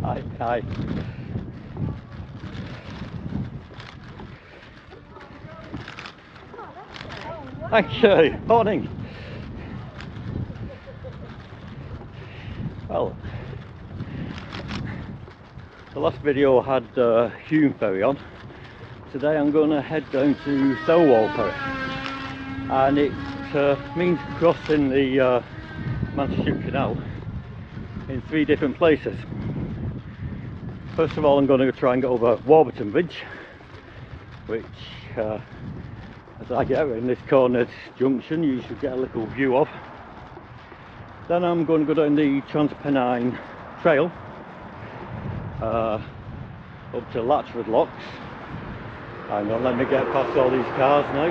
Hi, hi. Thank you. Morning. Well, the last video had Hume ferry on. Today I'm going to head down to Thelwall ferry, and it means crossing the Manchester Ship Canal in 3 different places. First of all, I'm going to try and get over Warrington Bridge, which as I get around this cornered junction you should get a little view of. Then I'm going to go down the Pennine Trail up to Latchford locks. Hang on, let me get past all these cars now.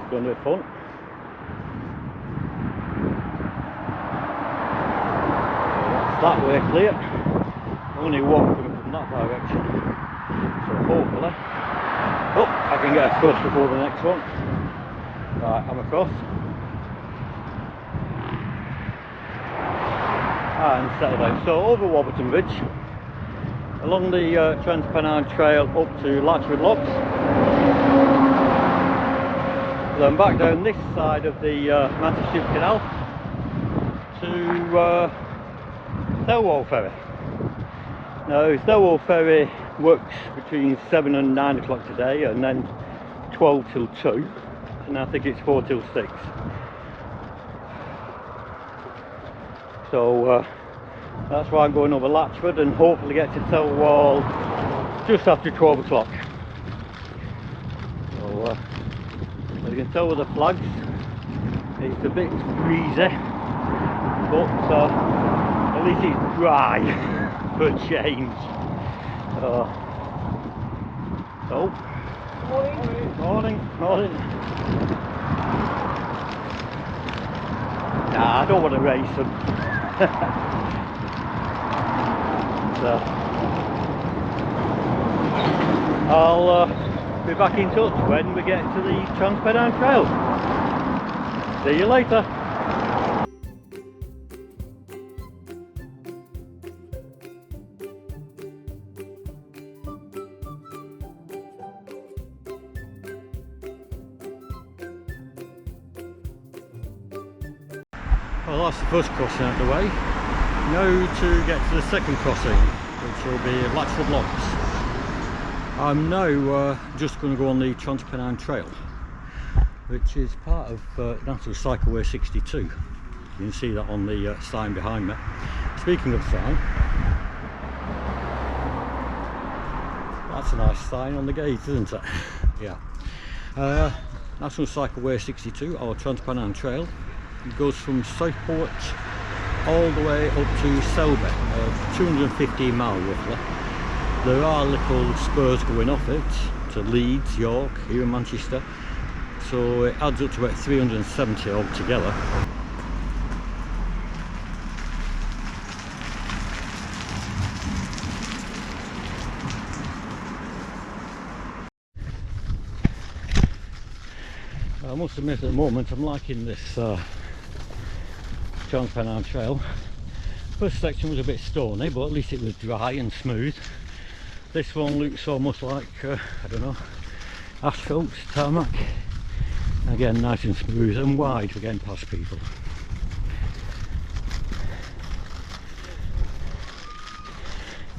It's going to be fun. That's that way clear. Only one coming from that direction. So hopefully, oh, I can get across before the next one. Right, I'm across. And settle down. So over Warrington Bridge, along the Pennine Trail up to Latchford locks, then back down this side of the Manchester Ship Canal to Thelwall ferry. Now Thelwall ferry works between 7 and 9 o'clock today, and then 12 till 2, and I think it's 4 till 6. So that's why I'm going over Latchford and hopefully get to Thelwall just after 12 o'clock. So as you can tell with the flags, it's a bit breezy, but at least it's dry for a change. So morning. Nah, I don't want to race them. So I'll be back in touch when we get to the Pennine Trail. See you later. Well, that's the first crossing out of the way. Now to get to the second crossing, which will be Latchford locks. I'm now just going to go on the Pennine Trail, which is part of National Cycleway 62. You can see that on the sign behind me. Speaking of sign, that's a nice sign on the gate, isn't it? Yeah. National Cycleway 62, or Pennine Trail. It goes from Southport all the way up to Selby, 215 miles roughly. There are little spurs going off it to Leeds, York, here in Manchester, so it adds up to about 370 altogether. I must admit at the moment I'm liking this Pennine Trail. First section was a bit stony, but at least it was dry and smooth. This one looks almost like I don't know, asphalt, tarmac. Again, nice and smooth and wide for getting past people.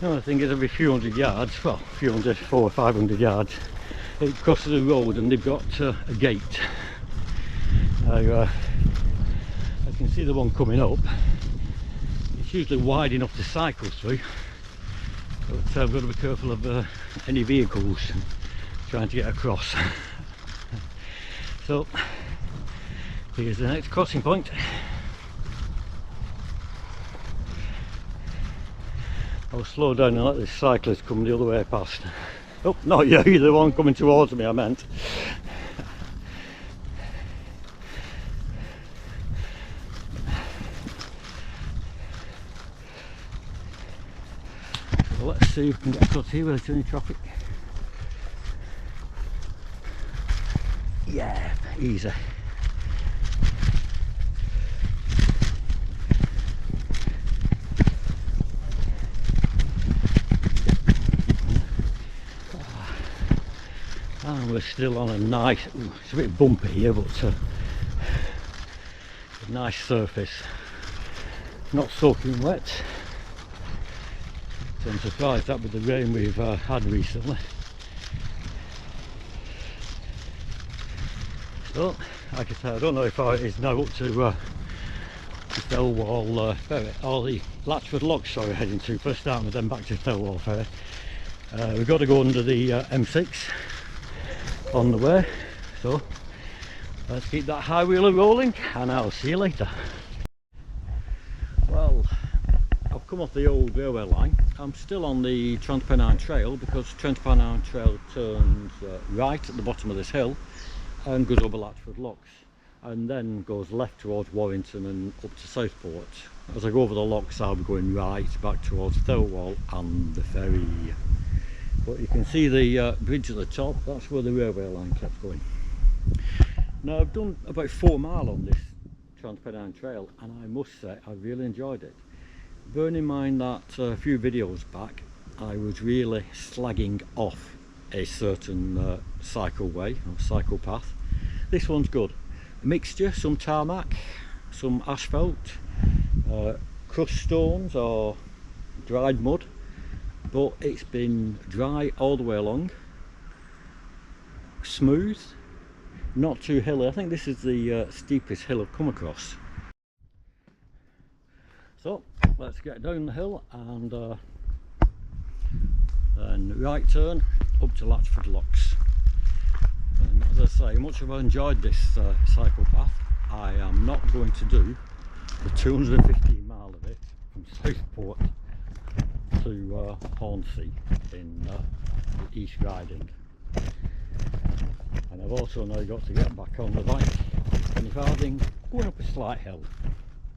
The other thing is, every few hundred yards, well, a few hundred, 400 or 500 yards, it crosses a road and they've got a gate. I can see the one coming up. It's usually wide enough to cycle through, but I've got to be careful of any vehicles trying to get across. So here's the next crossing point. I'll slow down and let this cyclist come the other way past. Oh, not you, you're the one coming towards me, I meant. So let's see if we can get across here without any traffic. Yeah, easy. we're still on a nice, it's a bit bumpy here, but a nice surface, not soaking wet. So I'm surprised that with the rain we've had recently. So, like I said, I don't know if it is now up to the Thelwall ferry, or the Latchford lock, sorry, heading to. First starting with them back to Thelwall ferry. We've got to go under the M6 on the way, so let's keep that high wheeler rolling and I'll see you later. Well, I've come off the old railway line. I'm still on the Pennine Trail because Pennine Trail turns right at the bottom of this hill and goes over Latchford locks, and then goes left towards Warrington and up to Southport. As I go over the locks, I'll be going right back towards Thelwall and the ferry. But you can see the bridge at the top, that's where the railway line kept going. Now I've done about 4 miles on this Pennine Trail and I must say I really enjoyed it. Bearing in mind that a few videos back I was really slagging off a certain cycle way or cycle path. This one's good. A mixture, some tarmac, some asphalt, crushed stones or dried mud, but it's been dry all the way along, smooth, not too hilly. I think this is the steepest hill I've come across. So let's get down the hill and then right turn up to Latchford locks. And as I say, much as I've enjoyed this cycle path, I am not going to do the 215 mile of it from Southport to Hornsea in the East Riding. And I've also now got to get back on the bike, Penny-Farthing, going up a slight hill.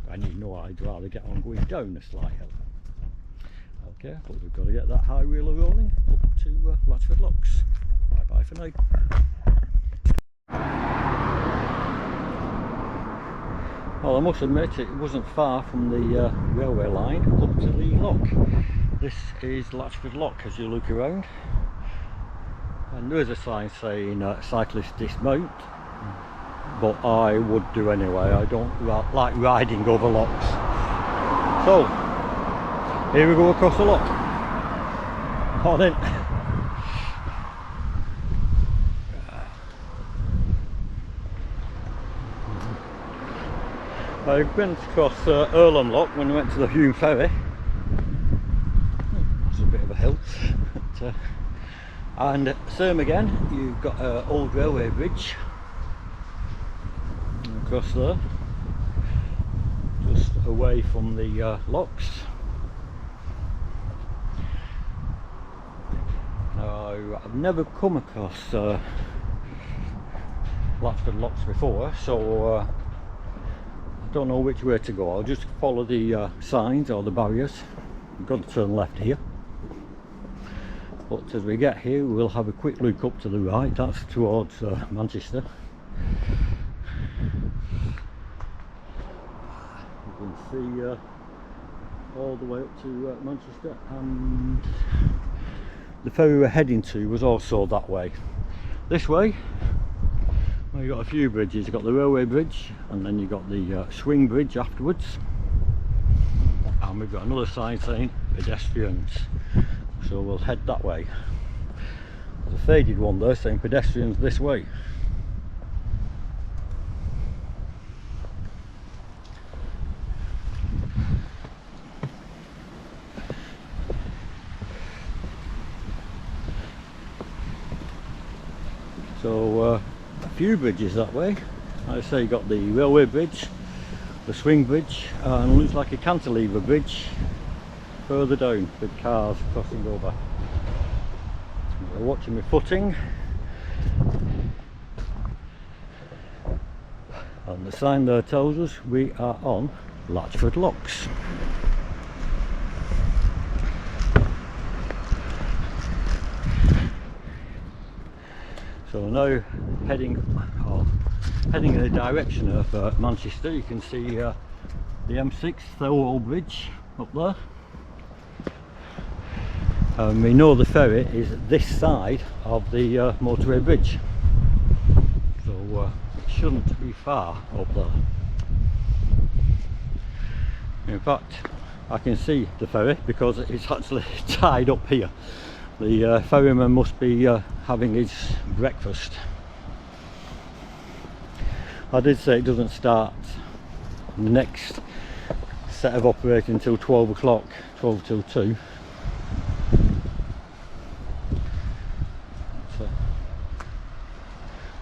And you know I'd rather get on going down a slight hill. Okay, but we've got to get that high wheeler rolling up to Latchford locks. Bye bye for now. Well, I must admit it wasn't far from the railway line up to the lock. This is Latchford lock as you look around, and there is a sign saying cyclist dismount, but I would do anyway. I don't like riding over locks. So here we go across the lock. On in. I went across Earlham Lock when we went to the Hume ferry. It's a bit of a hill. But, and same again, you've got an old railway bridge across there, just away from the locks. Now, I've never come across Latchford locks before, so I don't know which way to go. I'll just follow the signs or the barriers. We've got to turn left here, but as we get here we'll have a quick look up to the right. That's towards Manchester. You can see all the way up to Manchester, and the ferry we're heading to was also that way. This way we've got a few bridges. You've got the railway bridge, and then you've got the swing bridge afterwards, and we've got another sign saying pedestrians, so we'll head that way. There's a faded one there saying pedestrians this way. So a few bridges that way. Like I say, you got the railway bridge, the swing bridge, and looks like a cantilever bridge further down with cars crossing over. We're watching my footing, and the sign there tells us we are on Latchford locks. So now heading in the direction of Manchester. You can see the M6 Thelwall bridge up there. We know the ferry is this side of the motorway bridge. it shouldn't be far up there. In fact, I can see the ferry because it's actually tied up here. The ferryman must be having his breakfast. I did say it doesn't start the next set of operating until 12 o'clock, 12 till 2.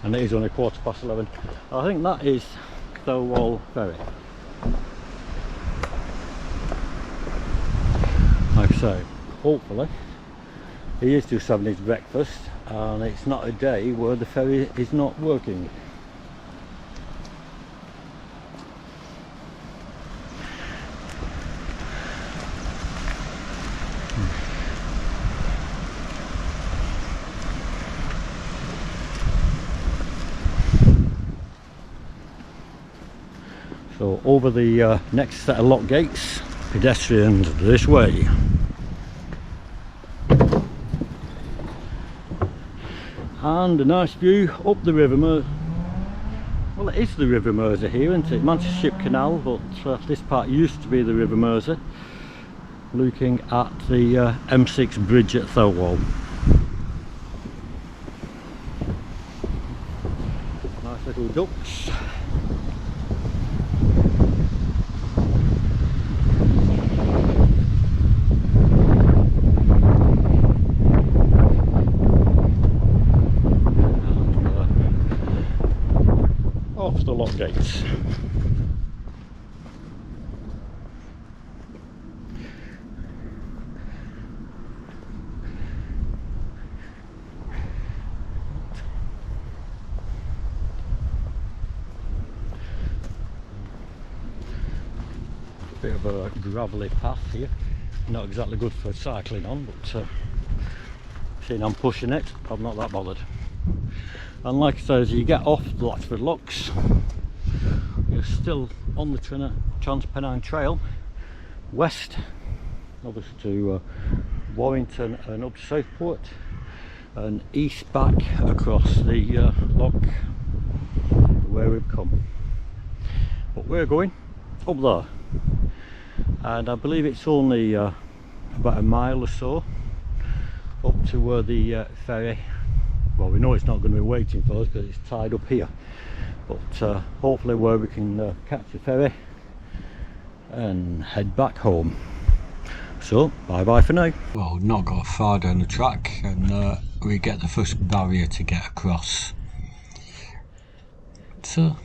And it is only 11:15. I think that is Thelwall ferry. Like I say, hopefully he is just having his breakfast and it's not a day where the ferry is not working. So over the next set of lock gates, pedestrians this way. And a nice view up the River Mersey. Well, it is the River Mersey here, isn't it? Manchester Ship Canal, but this part used to be the River Mersey. Looking at the M6 bridge at Thelwall. Nice little ducks. Off the lock gates. Bit of a gravelly path here, not exactly good for cycling on, but seeing I'm pushing it, I'm not that bothered. And like I say, as you get off the Latchford locks, you're still on the Pennine Trail west, obviously to Warrington and up to Southport, and east back across the lock where we've come. But we're going up there, and I believe it's only about a mile or so up to where the ferry, well, we know it's not going to be waiting for us because it's tied up here, but hopefully where we can catch the ferry and head back home. So bye bye for now. Well, we've not got far down the track and we get the first barrier to get across, so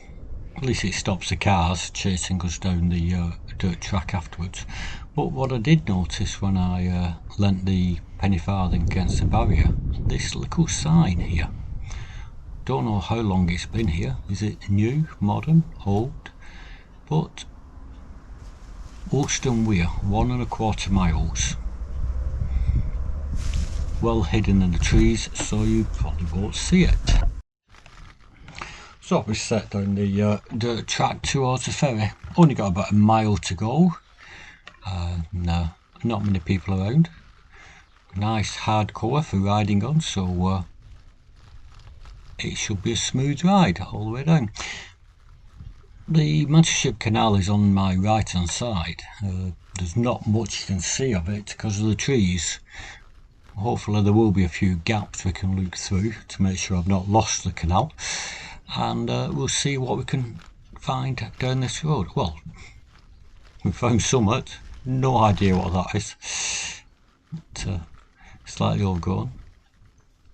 at least it stops the cars chasing us down the dirt track afterwards. But what I did notice when I leant the penny farthing against the barrier, this little sign here. Don't know how long it's been here. Is it new, modern, old? But Woolston Weir, 1¼ miles. Well hidden in the trees, so you probably won't see it. So we set down the dirt track towards the ferry. Only got about a mile to go. Not many people around. Nice hard colour for riding on, so it should be a smooth ride all the way down. The Manchester Ship Canal is on my right hand side. There's not much you can see of it because of the trees. Hopefully there will be a few gaps we can look through to make sure I've not lost the canal, and we'll see what we can find down this road. Well, we found somewhat, no idea what that is, but, slightly overgrown.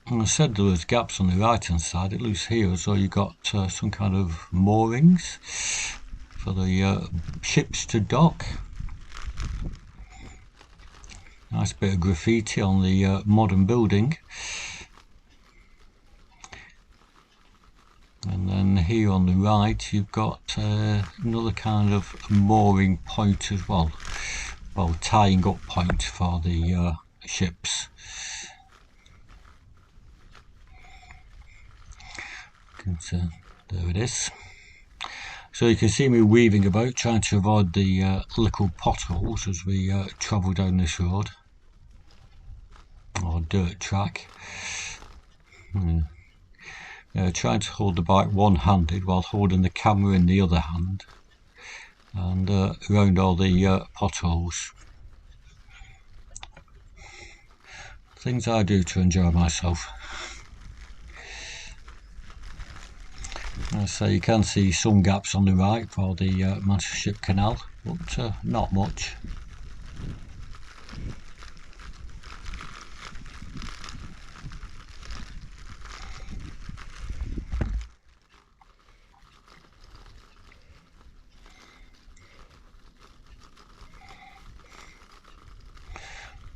And I said there was gaps on the right hand side. It looks here as though you got some kind of moorings for the ships to dock. Nice bit of graffiti on the modern building. And then here on the right you've got another kind of mooring point as well. Well, tying up point for the ships. There it is. So you can see me weaving about, trying to avoid the little potholes as we travel down this road, or dirt track. trying to hold the bike one-handed while holding the camera in the other hand, and around all the potholes. Things I do to enjoy myself. So you can see some gaps on the right for the Manchester Ship Canal, but not much.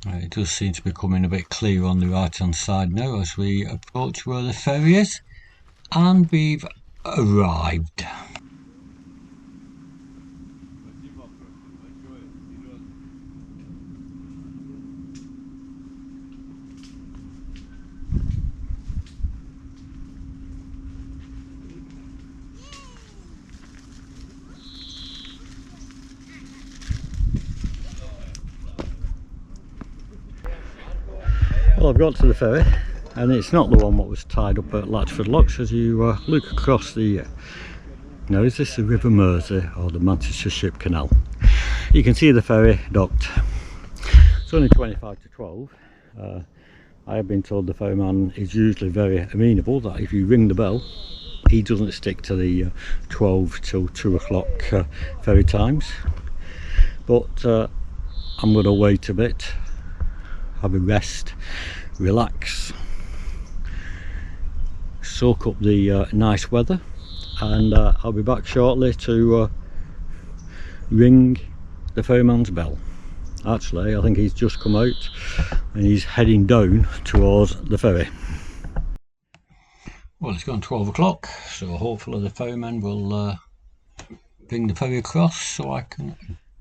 It does seem to be becoming a bit clearer on the right hand side now as we approach where the ferry is, and we've arrived. Well, I've got to the ferry, and it's not the one that was tied up at Latchford locks. As you look across the now, is this the River Mersey or the Manchester Ship Canal? You can see the ferry docked. It's only 25 to 12. I have been told the ferryman is usually very amenable, that if you ring the bell he doesn't stick to the 12 till 2 o'clock ferry times. But I'm going to wait a bit, have a rest, relax, soak up the nice weather, and I'll be back shortly to ring the ferryman's bell. Actually, I think he's just come out and he's heading down towards the ferry. Well, it's gone 12 o'clock, so hopefully the ferryman will bring the ferry across so I can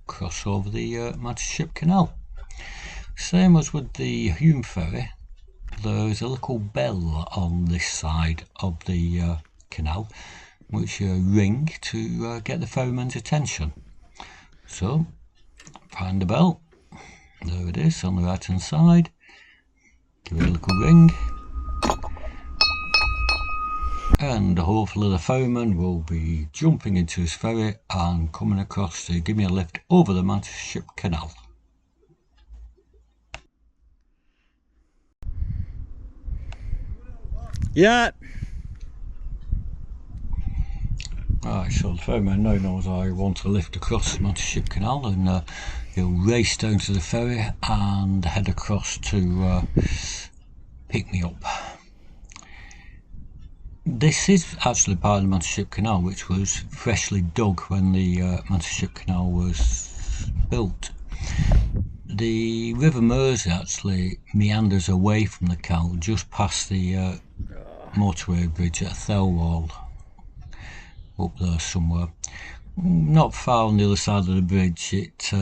cross over the Manchester Ship Canal. Same as with the Hume ferry, there is a little bell on this side of the canal which you ring to get the ferryman's attention. So find the bell, there it is on the right hand side, give it a little ring, and hopefully the ferryman will be jumping into his ferry and coming across to give me a lift over the Manchester Ship Canal. Yeah. Right, so the ferryman now knows I want to lift across the Manchester Ship Canal, and he'll race down to the ferry and head across to pick me up. This is actually part of the Manchester Ship Canal, which was freshly dug when the Manchester Ship Canal was built. The River Mersey actually meanders away from the canal just past the motorway bridge at Thelwall, up there somewhere. Not far on the other side of the bridge, it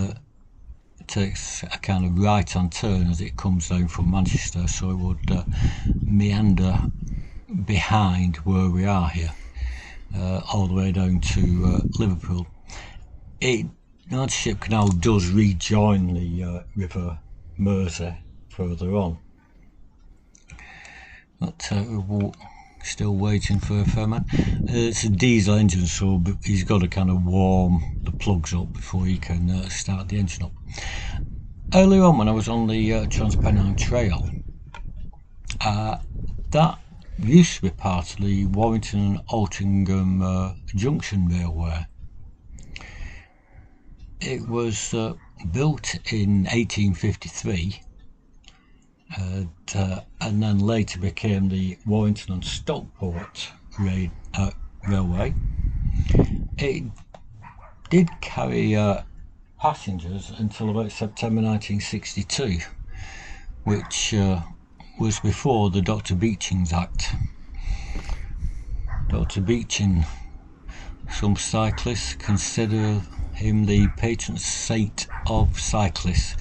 takes a kind of right hand turn as it comes down from Manchester, so it would meander behind where we are here, all the way down to Liverpool. The Manchester Ship Canal does rejoin the River Mersey further on, but we're still waiting for a ferryman. It's a diesel engine, so he's got to kind of warm the plugs up before he can start the engine up. Earlier on when I was on the Pennine Trail, that used to be part of the Warrington and Altrincham Junction Railway. It was built in 1853 and then later became the Warrington and Stockport Railway. It did carry passengers until about September 1962, which was before the Dr. Beeching's Act. Dr. Beeching, some cyclists consider him the patron saint of cyclists,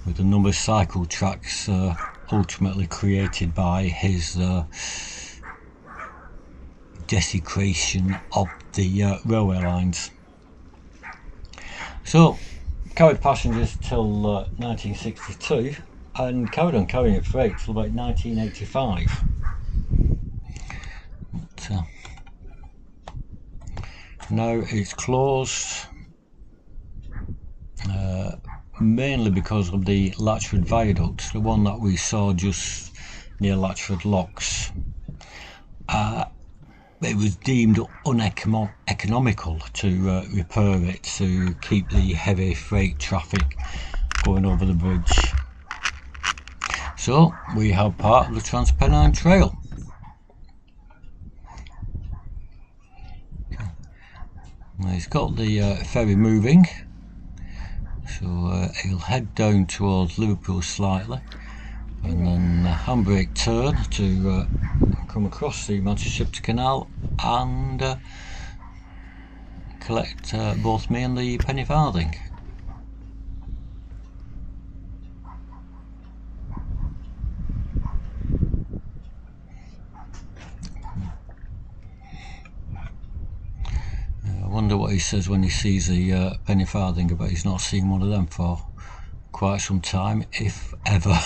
with a number of cycle tracks ultimately created by his desecration of the railway lines. So carried passengers till 1962 and carried on carrying freight till about 1985. now it's closed, mainly because of the Latchford viaduct, the one that we saw just near Latchford locks. It was deemed uneconomical to repair it to keep the heavy freight traffic going over the bridge. So we have part of the Pennine Trail. Now it's got the ferry moving, so it'll head down towards Liverpool slightly, and then handbrake turn to come across the Manchester Ship Canal and collect both me and the Penny-Farthing. I wonder what he says when he sees the Penny-Farthing, but he's not seen one of them for quite some time, if ever.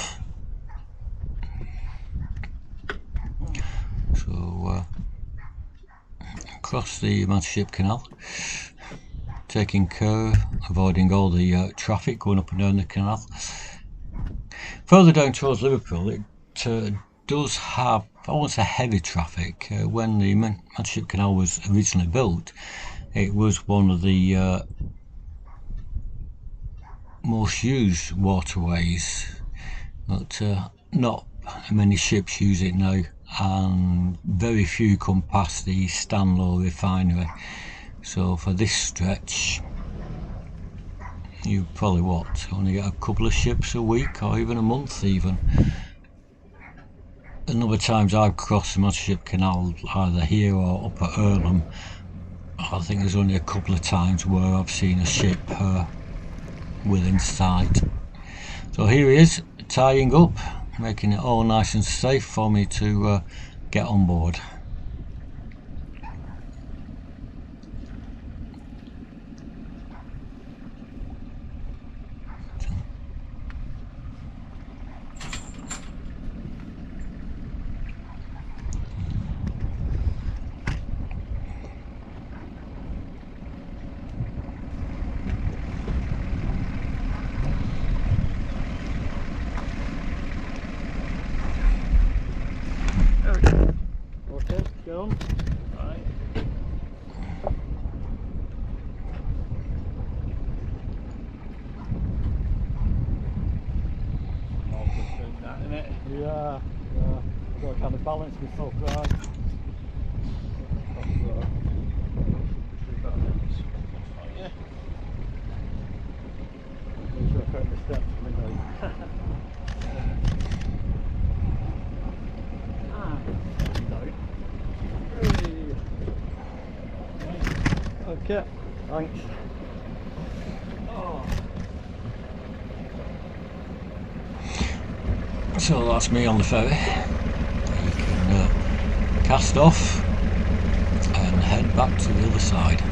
So across the Manchester Ship Canal, taking care, avoiding all the traffic going up and down the canal. Further down towards Liverpool, it does have, I won't say heavy traffic. When the Manchester Ship Canal was originally built, it was one of the most used waterways, but not many ships use it now, and very few come past the Thelwall refinery. So for this stretch, you probably only get a couple of ships a week, or even a month even. A number of times I've crossed the Manchester Ship Canal either here or up at Earlham. I think there's only a couple of times where I've seen a ship within sight. So here he is, tying up, making it all nice and safe for me to get on board. Okay, go on. Right. That, innit? Yeah. I've got to kind of balance myself right. Yeah. Make sure I correct the steps for me now. Okay, thanks. So that's me on the ferry. You can cast off and head back to the other side.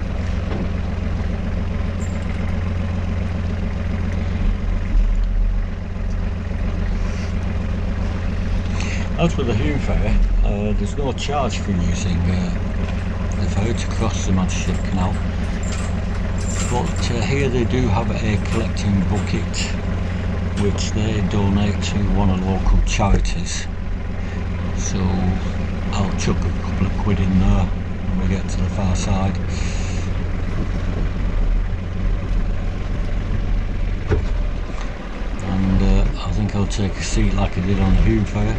As for the Hume ferry, there's no charge for using the ferry to cross the Manchester Ship Canal, but here they do have a collecting bucket which they donate to one of the local charities, so I'll chuck a couple of quid in there when we get to the far side. And I think I'll take a seat like I did on the Hume ferry,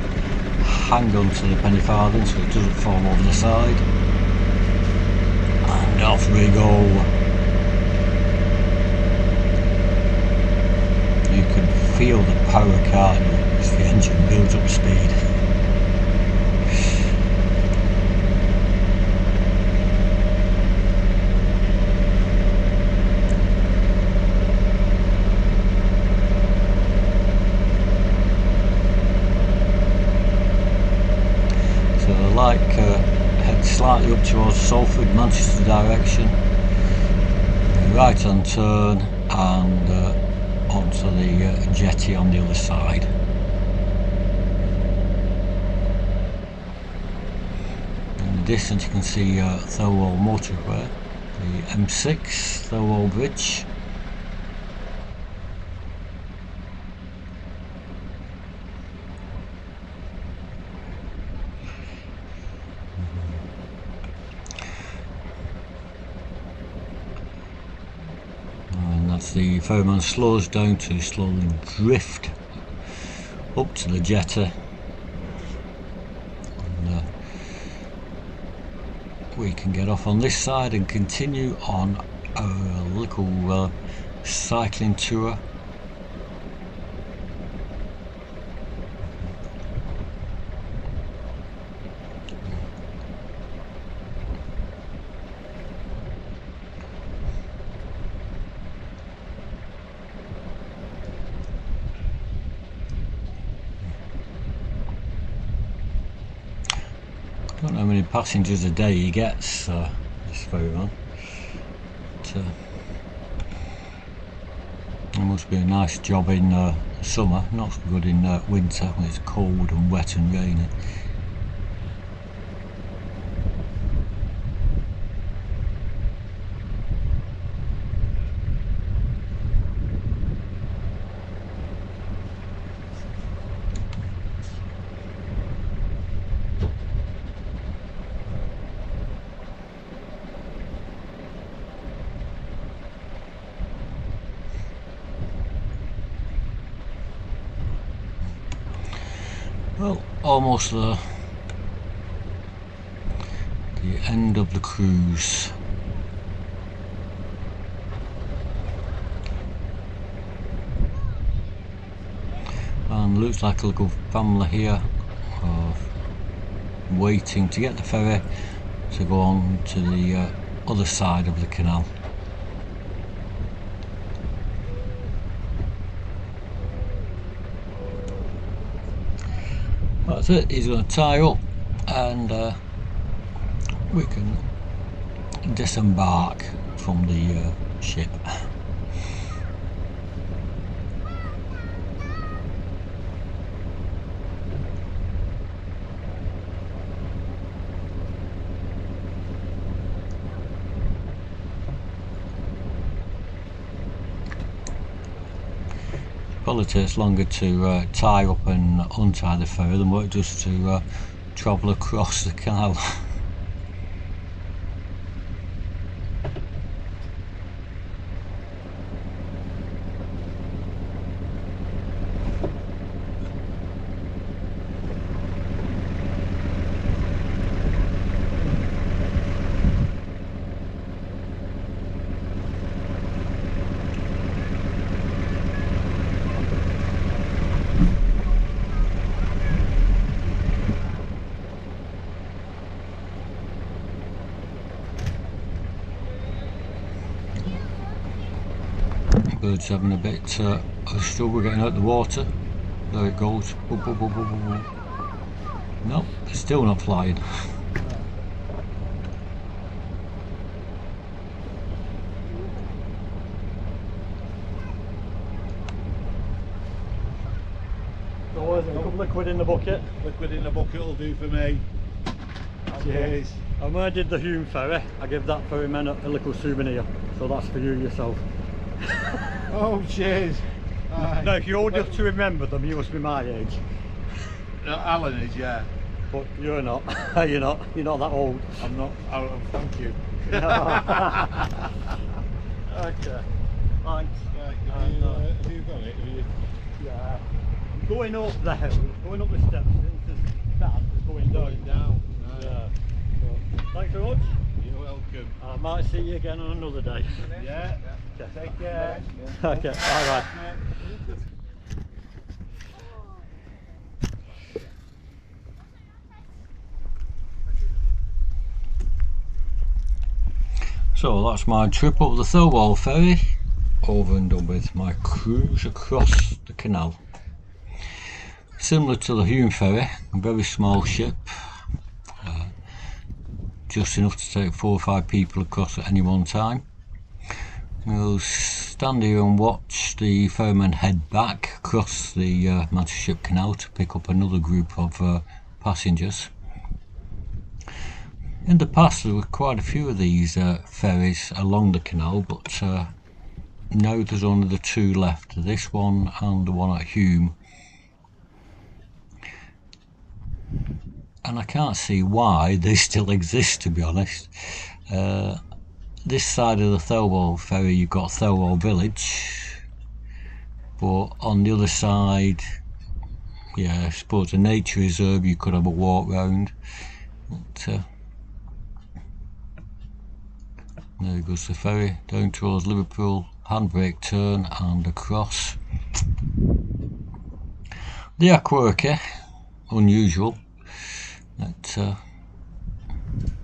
hang on to the Penny-Farthing so it doesn't fall over the side, and off we go. You can feel the power card as the engine builds up speed. Head slightly up towards Salford, Manchester direction, right hand turn and onto the jetty on the other side. In the distance you can see Thelwall motorway, the M6 Thelwall Bridge. And that's the ferryman slows down to slowly drift up to the jetty. We can get off on this side and continue on our little cycling tour. I don't know how many passengers a day he gets, this ferryman. But, it must be a nice job in summer, not so good in winter when it's cold and wet and rainy. Well, almost there. The end of the cruise. And looks like a little family here waiting to get the ferry to go on to the other side of the canal. That's it, he's going to tie up and we can disembark from the ship. Probably takes longer to tie up and untie the ferry than what it does to travel across the canal. Bird's having a bit of struggle getting out the water. There it goes. No, it's still not flying. So there's a couple of liquid in the bucket. Liquid in the bucket will do for me. Cheers. And when I did the Hume ferry, I gave that ferryman a little souvenir. So that's for you yourself. Oh, cheers. Now, if you're old enough to remember them, you must be my age. Alan is, yeah. But you're not. You're not that old. I'm not. Oh, thank you. Okay. Thanks. Right, have you got it? Have you? Yeah. I'm going up the hill, going up the steps. Since it's going down. Right. Yeah. So, thanks very much. You're welcome. I might see you again on another day. Yeah. Okay. Take care. Okay. Bye bye. So that's my trip up the Thelwall ferry, over and done with. My cruise across the canal. Similar to the Hume ferry, a very small ship, just enough to take 4 or 5 people across at any one time. We'll stand here and watch the ferryman head back across the Manchester Ship Canal to pick up another group of passengers. In the past there were quite a few of these ferries along the canal, but now there's only the two left, this one and the one at Hume. And I can't see why they still exist, to be honest. This side of the Thelwall ferry you've got Thelwall village, but on the other side, yeah, I suppose a nature reserve, you could have a walk round. But, there goes the ferry down towards Liverpool, handbrake turn and across. They are quirky, unusual. But,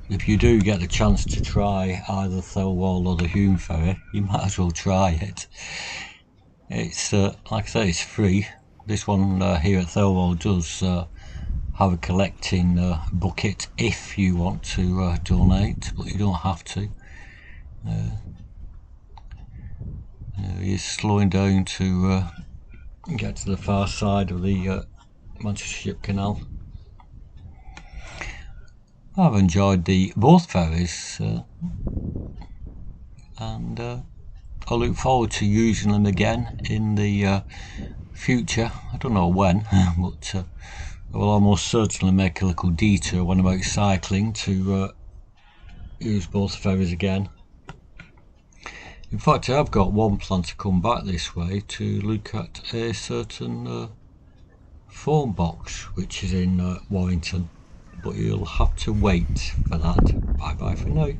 if you do get the chance to try either Thelwall or the Hume ferry, you might as well try it. It's like I say, it's free. This one here at Thelwall does have a collecting bucket if you want to donate, but you don't have to. He's slowing down to get to the far side of the Manchester Ship Canal. I've enjoyed both ferries, and I look forward to using them again in the future. I don't know when, but I will almost certainly make a little detour when I'm out cycling to use both ferries again. In fact, I've got one plan to come back this way to look at a certain phone box which is in Warrington, but you'll have to wait for that. Bye bye for now.